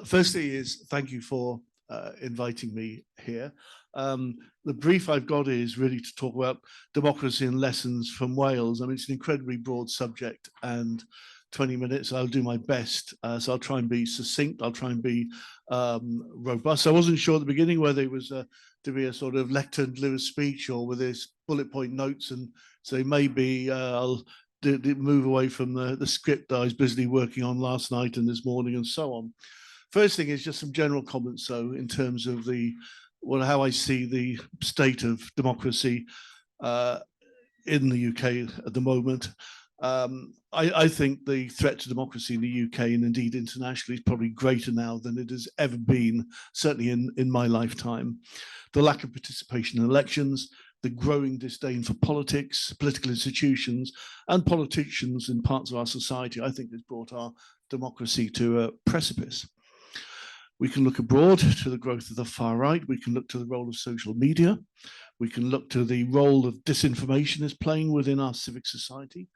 Firstly is thank you for inviting me here. The brief I've got is really to talk about democracy and lessons from Wales. I mean, it's an incredibly broad subject, and 20 minutes, I'll do my best. So I'll try and be succinct. I'll try and be robust. I wasn't sure at the beginning whether it was to be a sort of lecture and deliver speech or with this bullet point notes. And so maybe I'll move away from the script that I was busily working on last night and this morning and so on. First thing is just some general comments, though, in terms of how I see the state of democracy in the UK at the moment. I think the threat to democracy in the UK and indeed internationally is probably greater now than it has ever been, certainly in my lifetime. The lack of participation in elections, the growing disdain for politics, political institutions, and politicians in parts of our society, I think has brought our democracy to a precipice. We can look abroad to the growth of the far right. We can look to the role of social media. We can look to the role of disinformation is playing within our civic society.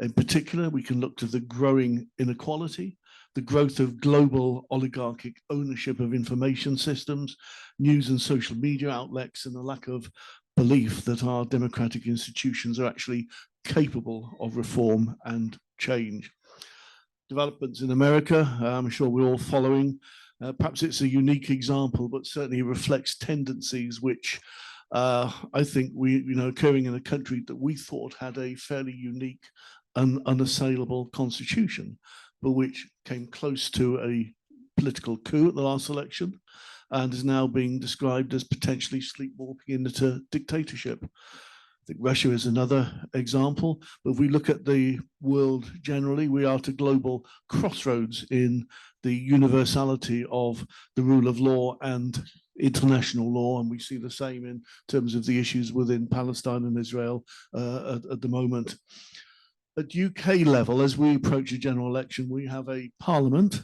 In particular, we can look to the growing inequality, the growth of global oligarchic ownership of information systems, news and social media outlets, and the lack of belief that our democratic institutions are actually capable of reform and change. Developments in America, I'm sure we're all following. Perhaps it's a unique example, but certainly reflects tendencies which I think occurring in a country that we thought had a fairly unique and unassailable constitution, but which came close to a political coup at the last election and is now being described as potentially sleepwalking into dictatorship. I think Russia is another example, but if we look at the world generally, we are at a global crossroads in the universality of the rule of law and international law, and we see the same in terms of the issues within Palestine and Israel at the moment. At UK level, as we approach a general election, we have a parliament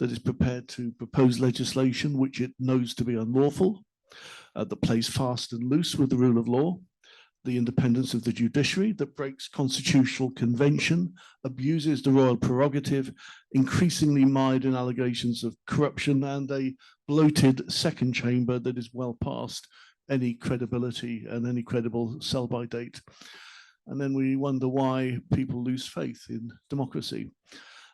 that is prepared to propose legislation which it knows to be unlawful, that plays fast and loose with the rule of law, the independence of the judiciary, that breaks constitutional convention, abuses the royal prerogative, increasingly mired in allegations of corruption, and a bloated second chamber that is well past any credibility and any credible sell-by date. And then we wonder why people lose faith in democracy.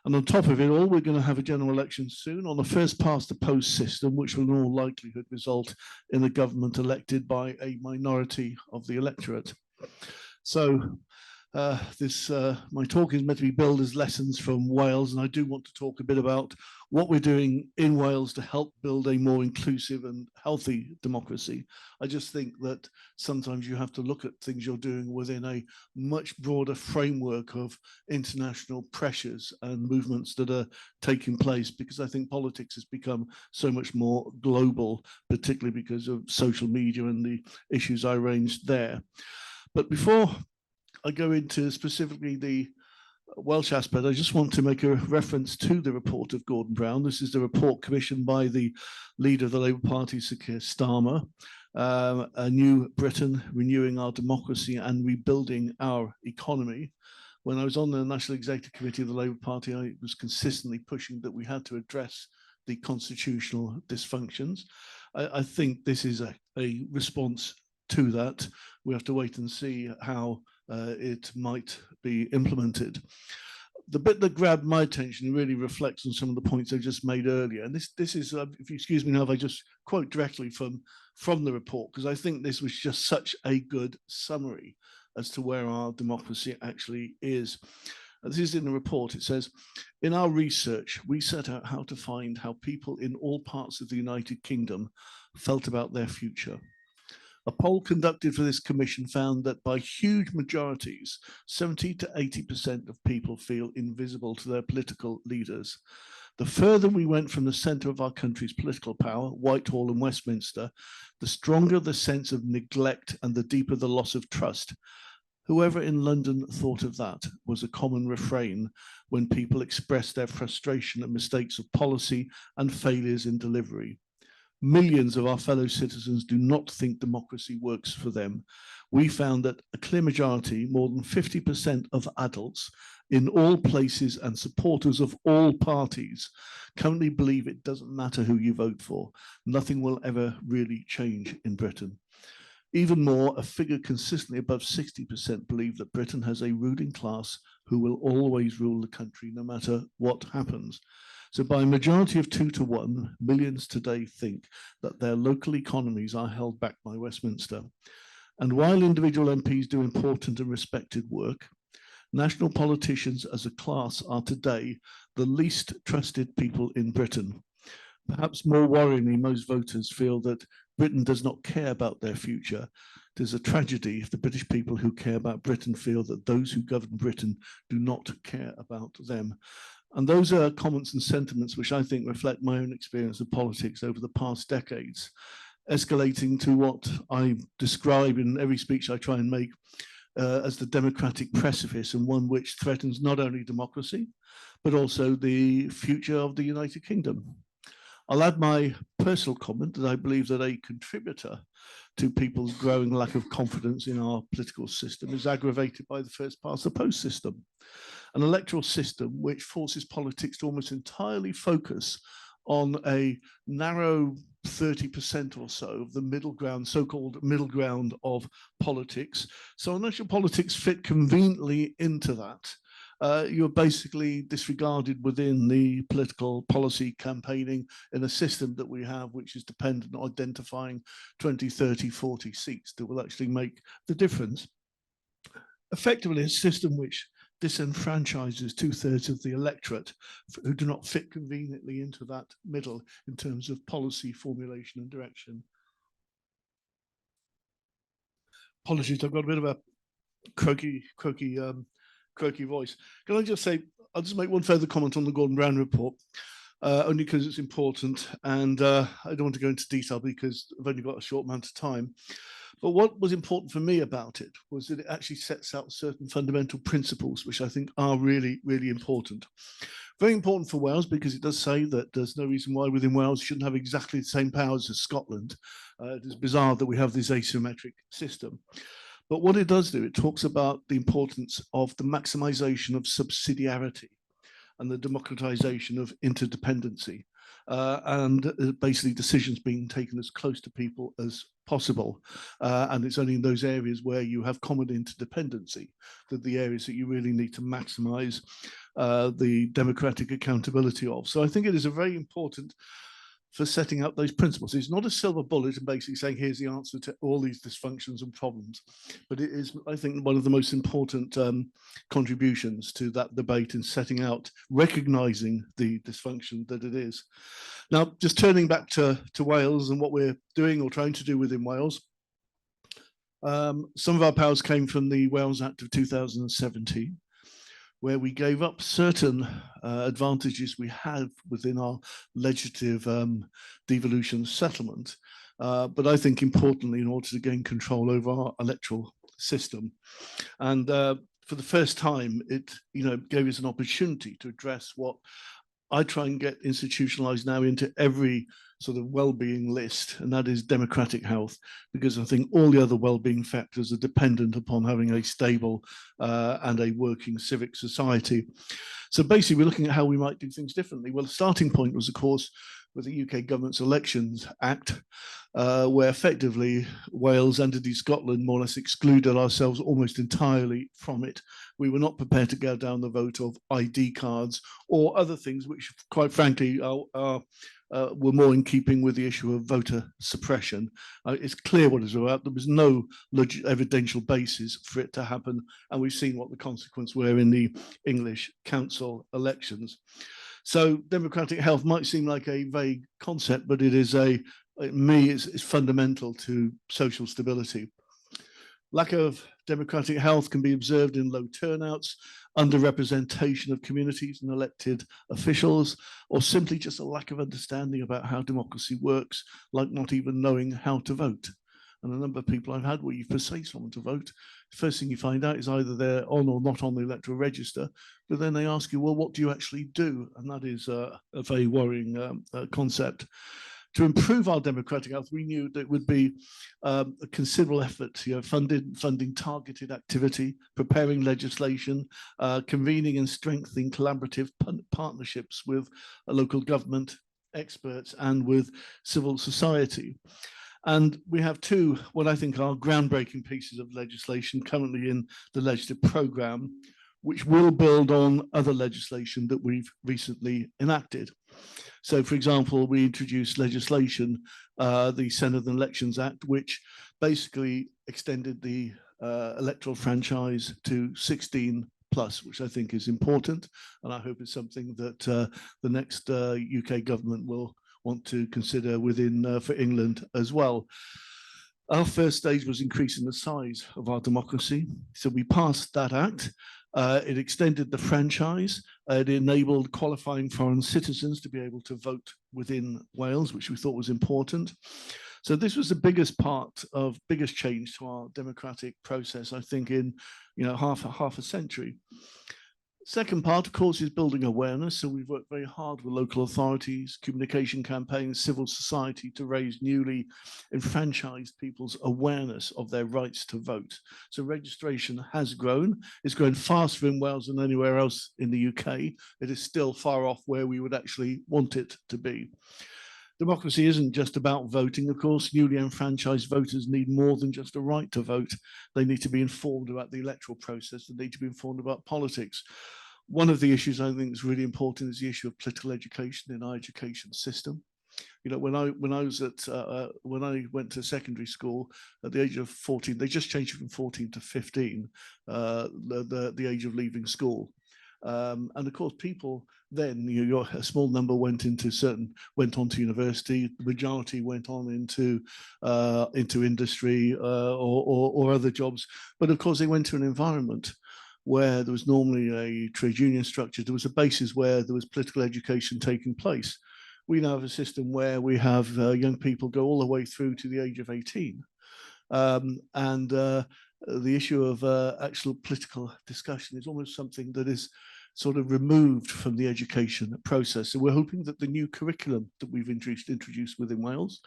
And on top of it all, we're going to have a general election soon on the first past the post system, which will in all likelihood result in a government elected by a minority of the electorate. So my talk is meant to be billed as lessons from Wales, and I do want to talk a bit about what we're doing in Wales to help build a more inclusive and healthy democracy. I just think that sometimes you have to look at things you're doing within a much broader framework of international pressures and movements that are taking place, because I think politics has become so much more global, particularly because of social media and the issues I raised there. But before I go into specifically the Welsh aspect, I just want to make a reference to the report of Gordon Brown. This is the report commissioned by the leader of the Labour Party, Sir Keir Starmer, A New Britain, Renewing Our Democracy and Rebuilding Our Economy. When I was on the National Executive Committee of the Labour Party, I was consistently pushing that we had to address the constitutional dysfunctions. I think this is a response to that. We have to wait and see how it might be implemented. The bit that grabbed my attention really reflects on some of the points I just made earlier. And this is, if you excuse me now, if I just quote directly from the report, because I think this was just such a good summary as to where our democracy actually is. This is in the report. It says, in our research, we set out how to find how people in all parts of the United Kingdom felt about their future. A poll conducted for this commission found that by huge majorities, 70 to 80% of people feel invisible to their political leaders. The further we went from the centre of our country's political power, Whitehall and Westminster, the stronger the sense of neglect and the deeper the loss of trust. Whoever in London thought of that was a common refrain when people expressed their frustration at mistakes of policy and failures in delivery. Millions of our fellow citizens do not think democracy works for them. we found that a clear majority, more than 50% of adults in all places and supporters of all parties currently believe it doesn't matter who you vote for. Nothing will ever really change in Britain. Even more, a figure consistently above 60% believe that Britain has a ruling class who will always rule the country no matter what happens. So by a majority of 2-1, millions today think that their local economies are held back by Westminster. And while individual MPs do important and respected work, national politicians as a class are today the least trusted people in Britain. Perhaps more worryingly, most voters feel that Britain does not care about their future. It is a tragedy if the British people who care about Britain feel that those who govern Britain do not care about them. And those are comments and sentiments which I think reflect my own experience of politics over the past decades, escalating to what I describe in every speech I try and make as the democratic precipice, and one which threatens not only democracy, but also the future of the United Kingdom. I'll add my personal comment that I believe that a contributor to people's growing lack of confidence in our political system is aggravated by the first past the post system, an electoral system which forces politics to almost entirely focus on a narrow 30% or so of the middle ground, so-called middle ground of politics. So unless your politics fit conveniently into that, you're basically disregarded within the political policy campaigning in a system that we have, which is dependent on identifying 20, 30, 40 seats that will actually make the difference. Effectively, a system which disenfranchises 2/3 of the electorate who do not fit conveniently into that middle in terms of policy formulation and direction. Apologies, I've got a bit of a croaky voice. Can I just say, I'll just make one further comment on the Gordon Brown report, only because it's important, and I don't want to go into detail because I've only got a short amount of time. But what was important for me about it was that it actually sets out certain fundamental principles, which I think are really, really important. Very important for Wales because it does say that there's no reason why within Wales you shouldn't have exactly the same powers as Scotland. It is bizarre that we have this asymmetric system. But what it does do, it talks about the importance of the maximization of subsidiarity and the democratization of interdependency, and basically decisions being taken as close to people as possible. And it's only in those areas where you have common interdependency that the areas that you really need to maximize the democratic accountability of. So I think it is a very important for setting up those principles. It's not a silver bullet and basically saying, here's the answer to all these dysfunctions and problems, but it is, I think, one of the most important contributions to that debate in setting out, recognizing the dysfunction that it is. Now, just turning back to Wales and what we're doing or trying to do within Wales. Some of our powers came from the Wales Act of 2017. Where we gave up certain advantages we had within our legislative devolution settlement. But I think importantly, in order to gain control over our electoral system. And for the first time, it gave us an opportunity to address what I try and get institutionalized now into every sort of well-being list, and that is democratic health, because I think all the other well-being factors are dependent upon having a stable and a working civic society. So basically, we're looking at how we might do things differently. Well, the starting point was, of course, with the UK Government's Elections Act, where effectively Wales and indeed Scotland more or less excluded ourselves almost entirely from it. We were not prepared to go down the vote of ID cards or other things which, quite frankly, were more in keeping with the issue of voter suppression. It's clear what it's about. There was no evidential basis for it to happen, and we've seen what the consequences were in the English council elections. So democratic health might seem like a vague concept, but it is it's fundamental to social stability. Lack of democratic health can be observed in low turnouts, underrepresentation of communities and elected officials, or simply just a lack of understanding about how democracy works, like not even knowing how to vote. And a number of people I've had where you persuade someone to vote, the first thing you find out is either they're on or not on the electoral register, but then they ask you, well, what do you actually do? And that is a very worrying concept. To improve our democratic health, we knew that it would be a considerable effort, funding targeted activity, preparing legislation, convening and strengthening collaborative partnerships with local government, experts, and with civil society. And we have two, what I think are groundbreaking pieces of legislation currently in the legislative programme, which will build on other legislation that we've recently enacted. So, for example, we introduced legislation, the Senate and Elections Act, which basically extended the electoral franchise to 16 plus, which I think is important. And I hope it's something that the next UK government will want to consider within for England as well. Our first stage was increasing the size of our democracy. So we passed that act. It extended the franchise. It enabled qualifying foreign citizens to be able to vote within Wales, which we thought was important. So this was the biggest change to our democratic process, I think, in half a century. Second part, of course, is building awareness. So we've worked very hard with local authorities, communication campaigns, civil society to raise newly enfranchised people's awareness of their rights to vote. So registration has grown. It's grown faster in Wales than anywhere else in the UK. It is still far off where we would actually want it to be. Democracy isn't just about voting, of course. Newly enfranchised voters need more than just a right to vote. They need to be informed about the electoral process. They need to be informed about politics. One of the issues I think is really important is the issue of political education in our education system. When I went to secondary school at the age of 14, they just changed it from 14 to 15, the age of leaving school. And of course, people then, a small number went on to university. The majority went on into industry or other jobs. But of course, they went to an environment where there was normally a trade union structure. There was a basis where there was political education taking place. We now have a system where we have young people go all the way through to the age of 18. The issue of actual political discussion is almost something that is sort of removed from the education process. So we're hoping that the new curriculum that we've introduced within Wales,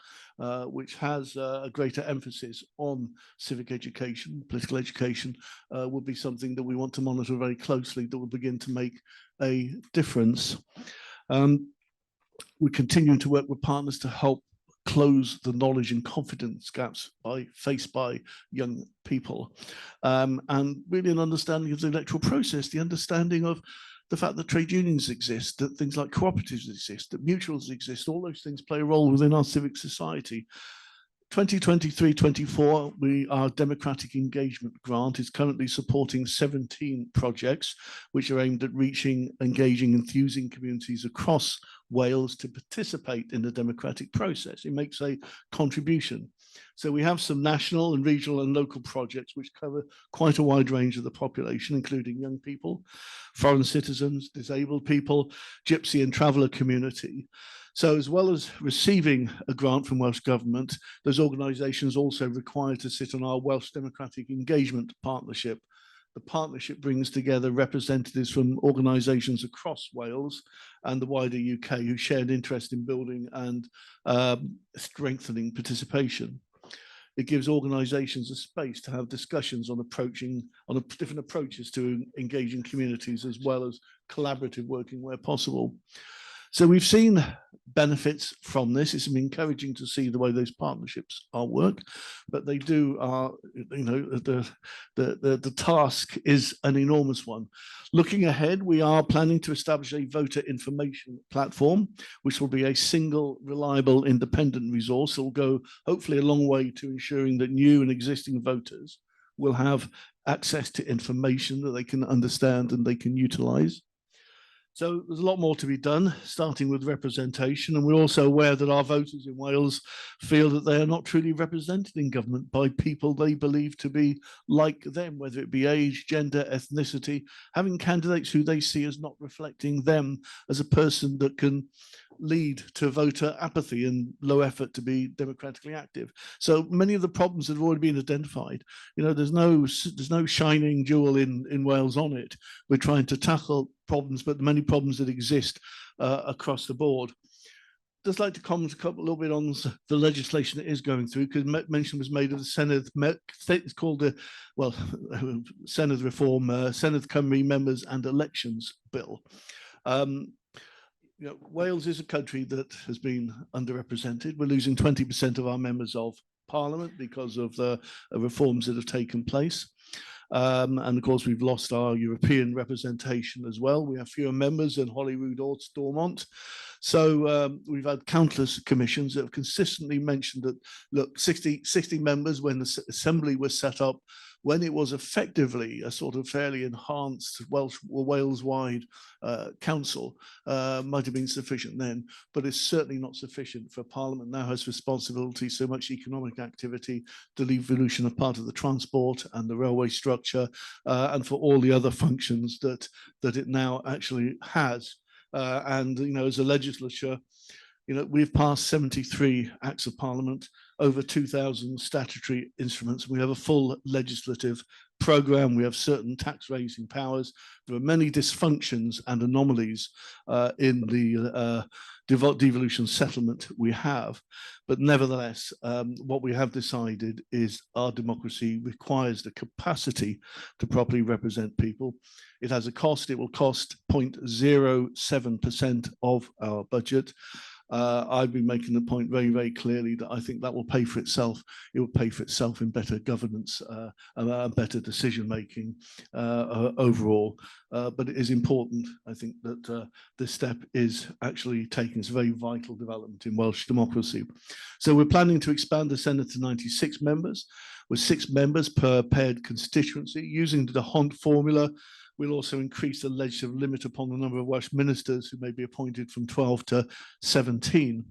which has a greater emphasis on civic education, political education, will be something that we want to monitor very closely, that will begin to make a difference. We continue to work with partners to help close the knowledge and confidence gaps faced by young people. And really an understanding of the electoral process, the understanding of the fact that trade unions exist, that things like cooperatives exist, that mutuals exist, all those things play a role within our civic society. 2023-24, our Democratic Engagement Grant is currently supporting 17 projects, which are aimed at reaching, engaging, enthusing communities across Wales to participate in the democratic process. It makes a contribution. So we have some national and regional and local projects which cover quite a wide range of the population, including young people, foreign citizens, disabled people, gypsy and traveller community. So as well as receiving a grant from Welsh Government, those organisations also required to sit on our Welsh Democratic Engagement Partnership. The partnership brings together representatives from organisations across Wales and the wider UK who share an interest in building and strengthening participation. It gives organisations a space to have discussions on different approaches to engaging communities, as well as collaborative working where possible. So we've seen benefits from this. It's encouraging to see the way those partnerships are work, but they do the task is an enormous one. Looking ahead, we are planning to establish a voter information platform, which will be a single, reliable, independent resource. It will go hopefully a long way to ensuring that new and existing voters will have access to information that they can understand and they can utilize. So there's a lot more to be done, starting with representation. And we're also aware that our voters in Wales feel that they are not truly represented in government by people they believe to be like them, whether it be age, gender, ethnicity, having candidates who they see as not reflecting them as a person that can lead to voter apathy and low effort to be democratically active. So many of the problems have already been identified. There's no shining jewel in Wales on it. We're trying to tackle problems, but the many problems that exist across the board. just like to comment a little bit on the legislation that is going through, because mention was made of the Senedd, it's called the, well, Senedd Reform, Senedd Cymru Members and Elections Bill. You know, Wales is a country that has been underrepresented. We're losing 20% of our members of Parliament because of the reforms that have taken place. And of course, we've lost our European representation as well. We have fewer members than Holyrood or Stormont. So we've had countless commissions that have consistently mentioned that, look, 60 members when the Assembly was set up, when it was effectively a sort of fairly enhanced Wales-wide council, might have been sufficient then, but it's certainly not sufficient for Parliament now has responsibility, so much economic activity, the devolution of part of the transport and the railway structure, and for all the other functions that it now actually has. And, you know, as a legislature, you know, we've passed 73 acts of Parliament, over 2,000 statutory instruments. We have a full legislative programme. We have certain tax raising powers. There are many dysfunctions and anomalies in the devolution settlement we have. But nevertheless, what we have decided is our democracy requires the capacity to properly represent people. It has a cost. It will cost 0.07% of our budget. I've been making the point very, very clearly that I think that will pay for itself. It will pay for itself in better governance and better decision making overall. But it is important, I think, that this step is actually taken. It's a very vital development in Welsh democracy. So we're planning to expand the Senedd to 96 members, with 6 members per paired constituency, using the Hont formula. We'll also increase the legislative limit upon the number of Welsh ministers who may be appointed from 12 to 17.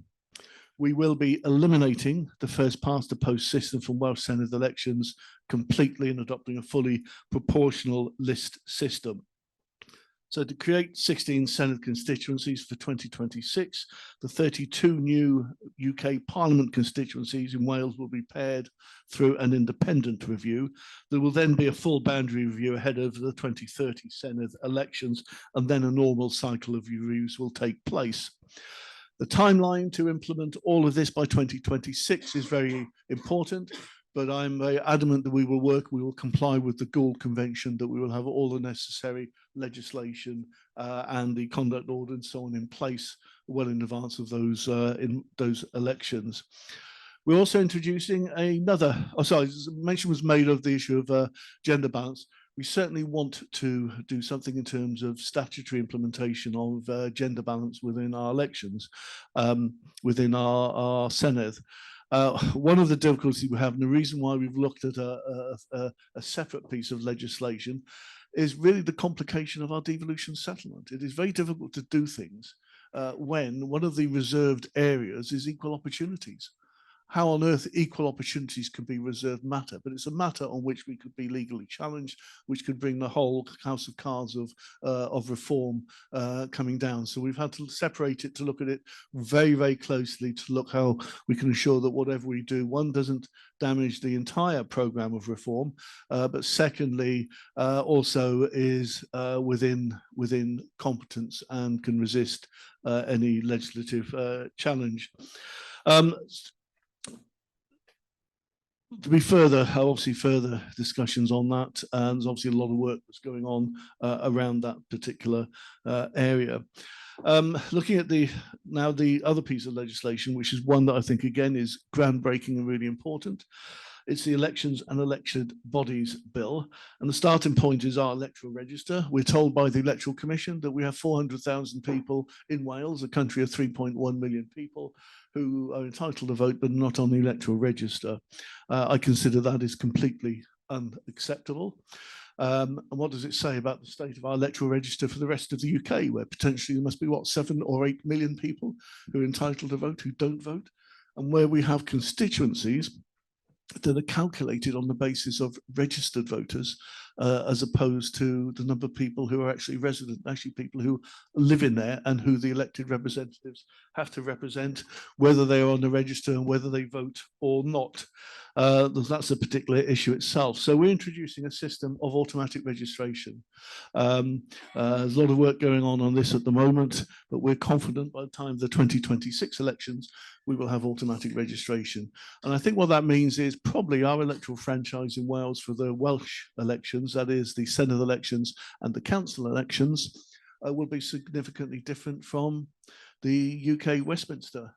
We will be eliminating the first past the post system from Welsh Senedd elections completely and adopting a fully proportional list system. So to create 16 Senedd constituencies for 2026, the 32 new UK Parliament constituencies in Wales will be paired through an independent review. There will then be a full boundary review ahead of the 2030 Senedd elections, and then a normal cycle of reviews will take place. The timeline to implement all of this by 2026 is very important, but I'm very adamant that we will comply with the Gould Convention, that we will have all the necessary legislation and the conduct order and so on in place well in advance of those elections. We're also introducing another, mention was made of the issue of gender balance. We certainly want to do something in terms of statutory implementation of gender balance within our elections, within our Senedd. One of the difficulties we have, and the reason why we've looked at a separate piece of legislation, is really the complication of our devolution settlement. It is very difficult to do things when one of the reserved areas is equal opportunities. How on earth equal opportunities can be reserved matter, but it's a matter on which we could be legally challenged, which could bring the whole house of cards of reform coming down. So we've had to separate it, to look at it very, very closely, to look how we can ensure that whatever we do, one, doesn't damage the entire programme of reform, but secondly, also is within competence and can resist any legislative challenge. To be obviously further discussions on that, and there's obviously a lot of work that's going on around that particular area. Looking at the other piece of legislation, which is one that I think again is groundbreaking and really important. It's the Elections and Elected Bodies Bill, and the starting point is our electoral register. We're told by the Electoral Commission that we have 400,000 people in Wales, a country of 3.1 million people, who are entitled to vote but not on the electoral register. I consider that is completely unacceptable. And what does it say about the state of our electoral register for the rest of the UK, where potentially there must be, 7 or 8 million people who are entitled to vote who don't vote, and where we have constituencies that are calculated on the basis of registered voters, as opposed to the number of people who are actually resident, actually people who live in there and who the elected representatives have to represent, whether they are on the register and whether they vote or not. That's a particular issue itself. So we're introducing a system of automatic registration. There's a lot of work going on this at the moment, but we're confident by the time of the 2026 elections, we will have automatic registration. And I think what that means is probably our electoral franchise in Wales for the Welsh elections, that is the Senedd elections and the council elections, will be significantly different from the UK Westminster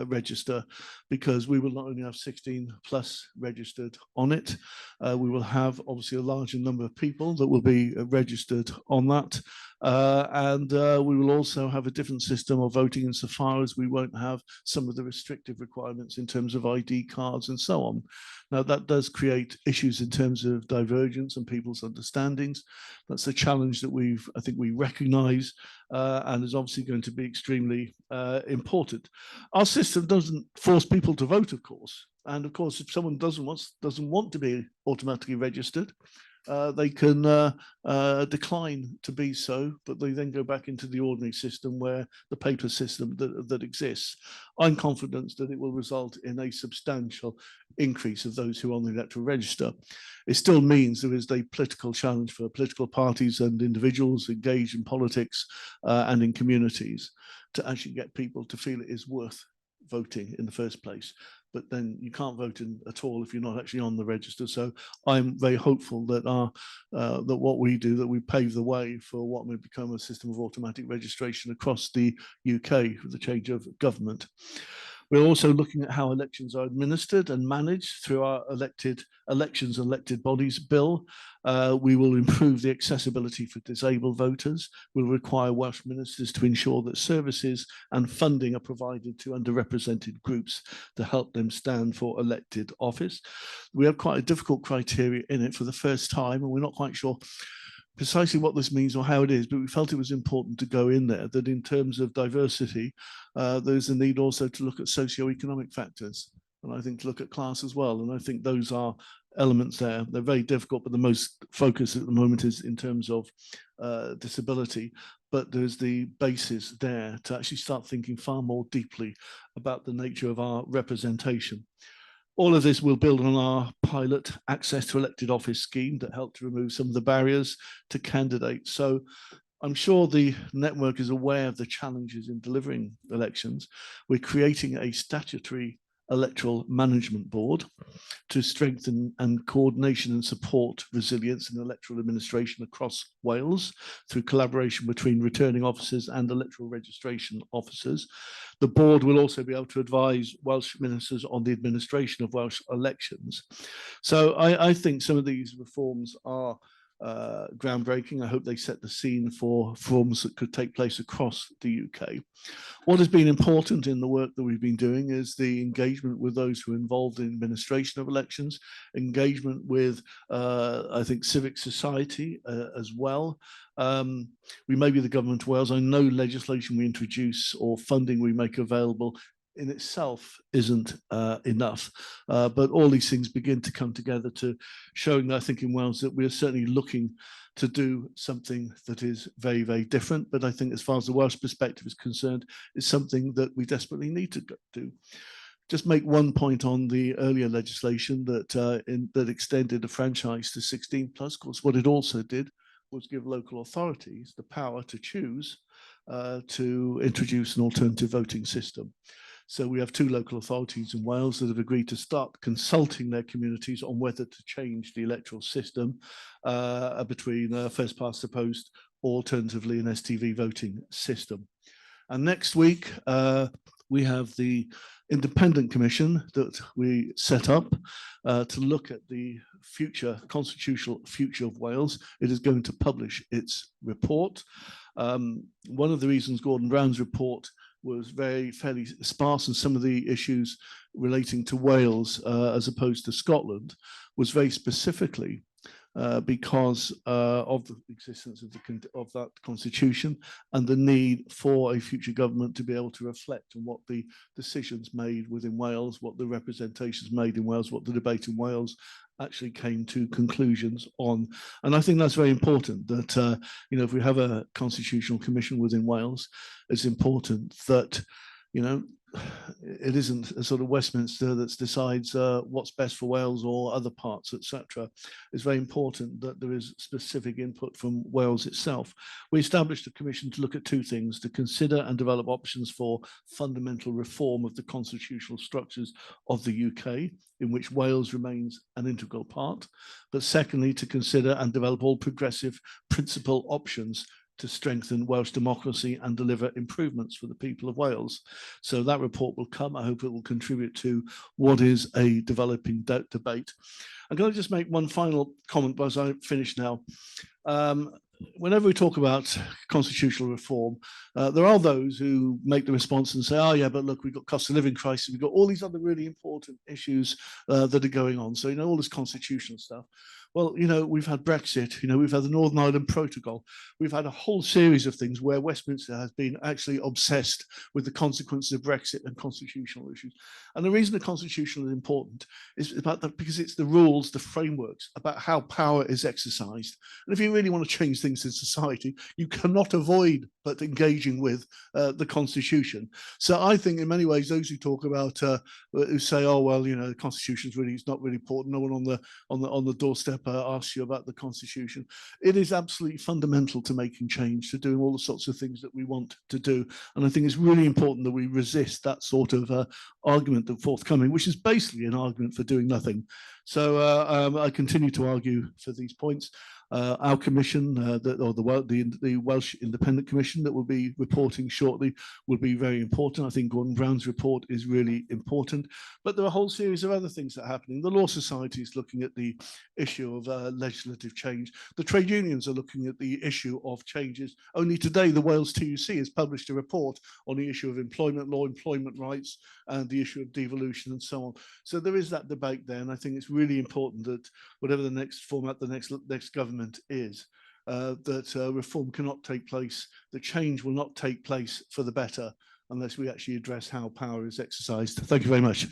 register, because we will not only have 16 plus registered on it, we will have obviously a larger number of people that will be registered on that, and we will also have a different system of voting insofar as we won't have some of the restrictive requirements in terms of ID cards and so on. Now that does create issues in terms of divergence and people's understandings. That's a challenge that I think we recognise, and is obviously going to be extremely important. Our system doesn't force people to vote, of course. And of course, if someone doesn't want to be automatically registered, they can decline to be so, but they then go back into the ordinary system where the paper system that exists. I'm confident that it will result in a substantial increase of those who are on the electoral register. It still means there is a political challenge for political parties and individuals engaged in politics and in communities to actually get people to feel it is worth voting in the first place. But then you can't vote at all if you're not actually on the register. So I'm very hopeful that that what we do, that we pave the way for what may become a system of automatic registration across the UK with the change of government. We're also looking at how elections are administered and managed through our elections and elected bodies bill. We will improve the accessibility for disabled voters. We'll require Welsh ministers to ensure that services and funding are provided to underrepresented groups to help them stand for elected office. We have quite a difficult criteria in it for the first time, and we're not quite sure precisely what this means or how it is, but we felt it was important to go in there, that in terms of diversity, there's a need also to look at socioeconomic factors, and I think to look at class as well. And I think those are elements there. They're very difficult, but the most focus at the moment is in terms of disability. But there's the basis there to actually start thinking far more deeply about the nature of our representation. All of this will build on our pilot access to elected office scheme that helped to remove some of the barriers to candidates. So I'm sure the network is aware of the challenges in delivering elections. We're creating a statutory electoral management board to strengthen and coordination and support resilience in electoral administration across Wales through collaboration between returning officers and electoral registration officers. The board will also be able to advise Welsh ministers on the administration of Welsh elections. So I think some of these reforms are groundbreaking. I hope they set the scene for reforms that could take place across the UK. What has been important in the work that we've been doing is the engagement with those who are involved in administration of elections, engagement with, I think, civic society as well. We may be the Government of Wales. I know legislation we introduce or funding we make available in itself isn't enough, but all these things begin to come together to showing, I think, in Wales that we're certainly looking to do something that is very, very different. But I think as far as the Welsh perspective is concerned, it's something that we desperately need to do. Just make one point on the earlier legislation that extended the franchise to 16 plus. Of course, what it also did was give local authorities the power to choose to introduce an alternative voting system. So we have 2 local authorities in Wales that have agreed to start consulting their communities on whether to change the electoral system between first past the post, or alternatively an STV voting system. And next week, we have the independent commission that we set up to look at the constitutional future of Wales. It is going to publish its report. One of the reasons Gordon Brown's report was fairly sparse, and some of the issues relating to Wales as opposed to Scotland was very specifically because of the existence of that constitution and the need for a future government to be able to reflect on what the decisions made within Wales, what the representations made in Wales, what the debate in Wales actually came to conclusions on. And I think that's very important that, you know, if we have a constitutional commission within Wales, it's important that, you know, it isn't a sort of Westminster that decides what's best for Wales or other parts, etc. It's very important that there is specific input from Wales itself. We established a commission to look at two things: to consider and develop options for fundamental reform of the constitutional structures of the UK, in which Wales remains an integral part, but secondly, to consider and develop all progressive principal options to strengthen Welsh democracy and deliver improvements for the people of Wales. So that report will come. I hope it will contribute to what is a developing debate. I'm going to just make one final comment as I finish now. Whenever we talk about constitutional reform, there are those who make the response and say, oh yeah, but look, we've got cost of living crisis, we've got all these other really important issues that are going on. So, you know, all this constitutional stuff. Well, you know, we've had Brexit, you know, we've had the Northern Ireland Protocol. We've had a whole series of things where Westminster has been actually obsessed with the consequences of Brexit and constitutional issues. And the reason the constitution is important is about that because it's the rules, the frameworks about how power is exercised. And if you really want to change things in society, you cannot avoid but engaging with the constitution. So I think in many ways, those who talk about, who say, oh, well, you know, the constitution is really, it's not really important. No one on the doorstep asks you about the constitution. It is absolutely fundamental to making change, to doing all the sorts of things that we want to do. And I think it's really important that we resist that sort of argument that's forthcoming, which is basically an argument for doing nothing. So I continue to argue for these points. Our commission, the Welsh Independent Commission that will be reporting shortly, will be very important. I think Gordon Brown's report is really important, but there are a whole series of other things that are happening. The Law Society is looking at the issue of legislative change. The trade unions are looking at the issue of changes. Only today, the Wales TUC has published a report on the issue of employment law, employment rights, and the issue of devolution and so on. So there is that debate there, and I think it's really important that whatever the next format, the next government is, that reform cannot take place, the change will not take place for the better unless we actually address how power is exercised. Thank you very much.